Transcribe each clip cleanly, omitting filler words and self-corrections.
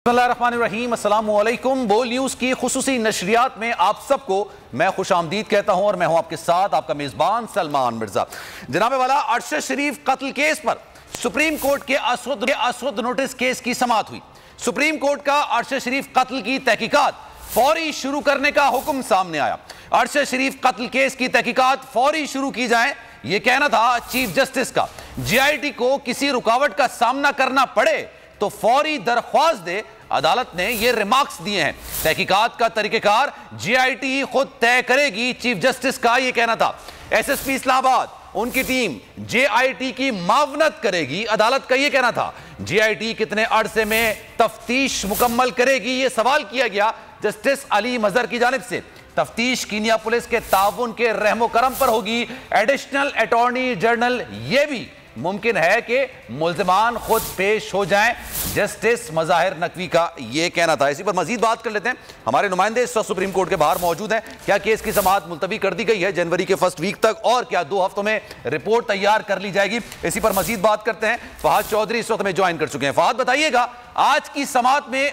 बिस्मिल्लाहिर्रहमानिर्रहीम, अस्सलामुअलैकुम। बोल न्यूज की खुसूसी नशरियात में आप सबको मैं खुशामदीद कहता हूं और मैं हूं आपके साथ आपका मेजबान सलमान मिर्जा। जनाब वाला, अरशद शरीफ कत्ल केस पर सुप्रीम कोर्ट के असवद नोटिस केस की समाअत हुई। सुप्रीम कोर्ट का अरशद शरीफ कत्ल की तहकीकात फौरी शुरू करने का हुक्म सामने आया। अरशद शरीफ कत्ल केस की तहकीकात फौरी शुरू की जाए, यह कहना था चीफ जस्टिस का। जीआईटी को किसी रुकावट का सामना करना पड़े तो फौरी दरख्वास्त दे, अदालत ने यह रिमार्क्स दिए हैं। तहकीकात का तरीकेकार जीआईटी खुद तय करेगी, चीफ जस्टिस का यह कहना था। एसएसपी इस्लामाबाद उनकी टीम जेआईटी की मावनत करेगी, अदालत का यह कहना था। जीआईटी कितने अरसे में तफ्तीश मुकम्मल करेगी, यह सवाल किया गया जस्टिस अली मजहर की जानिब से। तफ्तीश कीनिया पुलिस के ताउन के रहमो करम पर होगी। एडिशनल अटॉर्नी जनरल यह भी मुमकिन है कि मुल्जिमान खुद पेश हो जाएं, जस्टिस मज़ाहिर नकवी का यह कहना था। इसी पर मजीद बात कर लेते हैं। हमारे नुमाइंदे इस वक्त सुप्रीम कोर्ट के बाहर मौजूद हैं। क्या केस की समाअत मुलतवी कर दी गई है जनवरी के फर्स्ट वीक तक, और क्या 2 हफ्तों में रिपोर्ट तैयार कर ली जाएगी? इसी पर मजीद बात करते हैं। फहद चौधरी इस वक्त में ज्वाइन कर चुके हैं। फहद, बताइएगा आज की समाअत में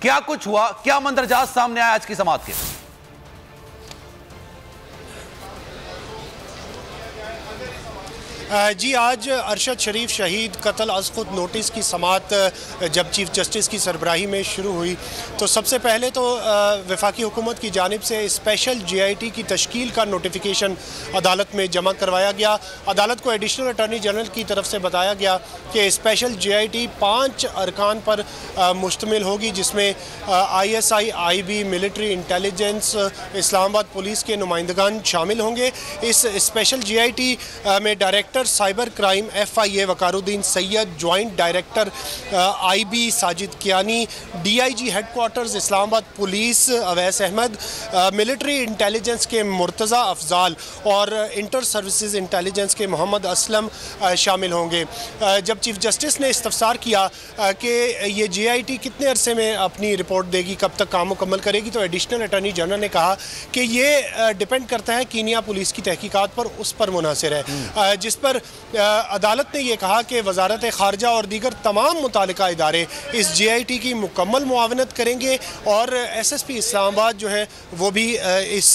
क्या कुछ हुआ, क्या मंदरजात सामने आया आज की समाअत के? जी, आज अरशद शरीफ शहीद कत्ल अज़ नोटिस की समाअत जब चीफ जस्टिस की सरबराही में शुरू हुई तो सबसे पहले तो वफाकी हुकूमत की जानिब से स्पेशल जीआईटी की तश्कील का नोटिफिकेशन अदालत में जमा करवाया गया। अदालत को एडिशनल अटॉर्नी जनरल की तरफ से बताया गया कि स्पेशल जीआईटी 5 अरकान पर मुश्तमिल होगी, जिसमें ISI, IB, military intelligence, Islamabad police के नुमाइंदगान शामिल होंगे। इस स्पेशल जीआईटी में director cyber crime FIA Waqaruddin Syed, joint director IB Sajid Kiani, DIG headquarters Islamabad police Awais Ahmed, military intelligence के मुर्तज़ा अफजाल और इंटर सर्विसेज इंटेलिजेंस के मोहम्मद असलम शामिल होंगे। जब चीफ जस्टिस ने इस्तफसार किया कि ये GIT कितने अरसे में अपनी रिपोर्ट देगी, कब तक काम मुकम्मल करेगी, तो एडिशनल अटॉर्नी जनरल ने कहा कि ये डिपेंड करता है कीनिया पुलिस की तहकीकात पर, उस पर मुनासिर है। जिस पर अदालत ने यह कहा कि वजारत खारजा और दीगर तमाम मुतालिका इदारे इस GIT की मुकम्मल मुआवनत करेंगे और SSP इस्लामाबाद जो है वो भी इस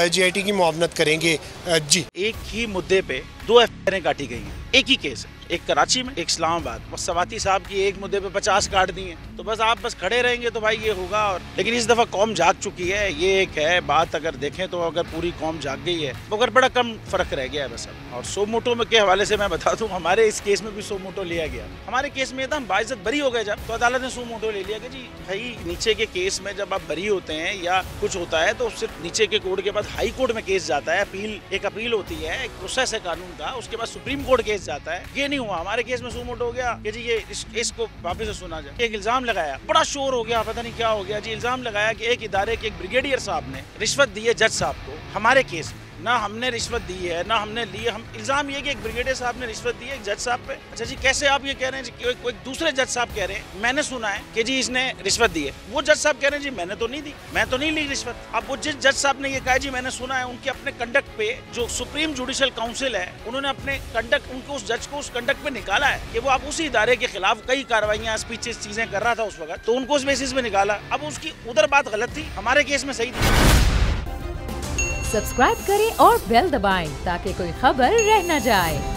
GIT की मुआवनत करेंगे। जी, एक ही मुद्दे पे 2 FIR काटी गई हैं, एक ही केस है, एक कराची में, एक इस्लामाबाद। बस सवाती साहब की एक मुद्दे पे 50 काट दिए, तो बस आप बस खड़े रहेंगे तो भाई ये होगा। और लेकिन इस दफ़ा कौम जाग चुकी है, ये एक है बात। अगर देखें तो अगर पूरी कौम जाग गई है मगर बड़ा कम फ़र्क रह गया है बस अब। और सो मोटो में के हवाले से मैं बता दूं, हमारे इस केस में भी सो मोटो लिया गया। हमारे केस में था हम बाइज्जत बरी हो गए जब, तो अदालत ने सो मोटो ले लिया कि जी भाई नीचे के केस में जब आप बरी होते हैं या कुछ होता है तो सिर्फ नीचे के कोर्ट के बाद हाई कोर्ट में केस जाता है, एक अपील होती है, एक प्रोसेस है कानून का, उसके बाद सुप्रीम कोर्ट केस जाता है। ये नहीं हुआ हमारे केस में। सुमोट हो गया कि जी ये इस केस को वापस से सुना जाए। एक इल्जाम लगाया, बड़ा शोर हो गया, पता नहीं क्या हो गया जी। इल्जाम लगाया कि एक इदारे के एक ब्रिगेडियर साहब ने रिश्वत दी है जज साहब को। हमारे केस में ना हमने रिश्वत दी है ना हमने ली है। हम इल्जाम ये कि एक ब्रिगेडियर साहब ने रिश्वत दी है एक जज साहब पे। अच्छा जी, कैसे आप ये कह रहे हैं जी? कोई दूसरे जज साहब कह रहे हैं मैंने सुना है कि जी इसने रिश्वत दी है। वो जज साहब कह रहे हैं जी मैंने तो नहीं दी, मैं तो नहीं ली रिश्वत। अब वो जिस जज साहब ने ये कहा जी मैंने सुना है, उनके अपने कंडक्ट पे जो सुप्रीम जुडिशल काउंसिल है उन्होंने अपने कंडक्ट, उनको उस जज को उस कंडक्ट पे निकाला है कि वो आप उसी इदारे के खिलाफ कई कार्रवाइयाँ, स्पीचेस, चीजें कर रहा था उस वक्त, तो उनको उस बेसिस पे निकाला। अब उसकी उधर बात गलत थी, हमारे केस में सही थी। सब्सक्राइब करें और बेल दबाएं ताकि कोई खबर रह न जाए।